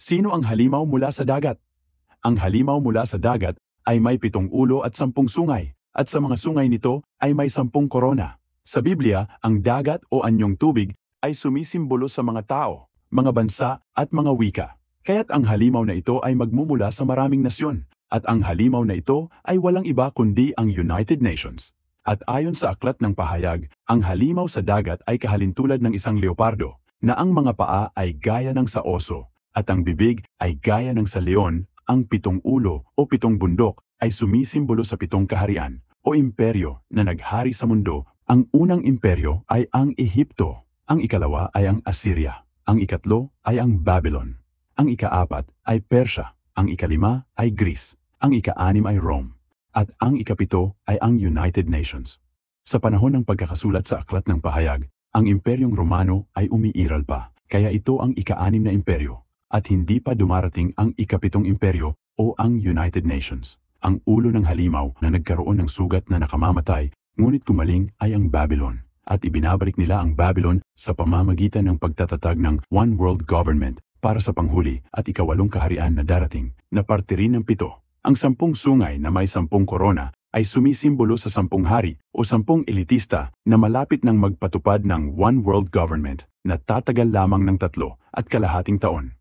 Sino ang halimaw mula sa dagat? Ang halimaw mula sa dagat ay may 7 ulo at 10 sungay, at sa mga sungay nito ay may 10 korona. Sa Biblia, ang dagat o anyong tubig ay sumisimbolo sa mga tao, mga bansa at mga wika. Kaya't ang halimaw na ito ay magmumula sa maraming nasyon, at ang halimaw na ito ay walang iba kundi ang United Nations. At ayon sa aklat ng pahayag, ang halimaw sa dagat ay kahalintulad ng isang leopardo, na ang mga paa ay gaya ng sa oso, at ang bibig ay gaya ng sa leon. Ang 7 ulo o 7 bundok ay sumisimbolo sa 7 kaharian o imperyo na naghari sa mundo. Ang unang imperyo ay ang Ehipto, ang ikalawa ay ang Assyria, ang ikatlo ay ang Babylon, ang ika-4 ay Persia, ang ika-5 ay Greece, ang ika-6 ay Rome, at ang ika-7 ay ang United Nations. Sa panahon ng pagkakasulat sa aklat ng pahayag, ang imperyong Romano ay umiiral pa, kaya ito ang ika-6 na imperyo, at hindi pa dumarating ang ika-7 imperyo o ang United Nations. Ang ulo ng halimaw na nagkaroon ng sugat na nakamamatay, ngunit gumaling ay ang Babylon, at ibinabalik nila ang Babylon sa pamamagitan ng pagtatatag ng One World Government para sa panghuli at ika-8 kaharian na darating, na parte rin ng 7. Ang 10 sungay na may 10 korona ay sumisimbolo sa 10 hari o 10 elitista na malapit nang magpatupad ng One World Government na tatagal lamang ng 3.5 taon.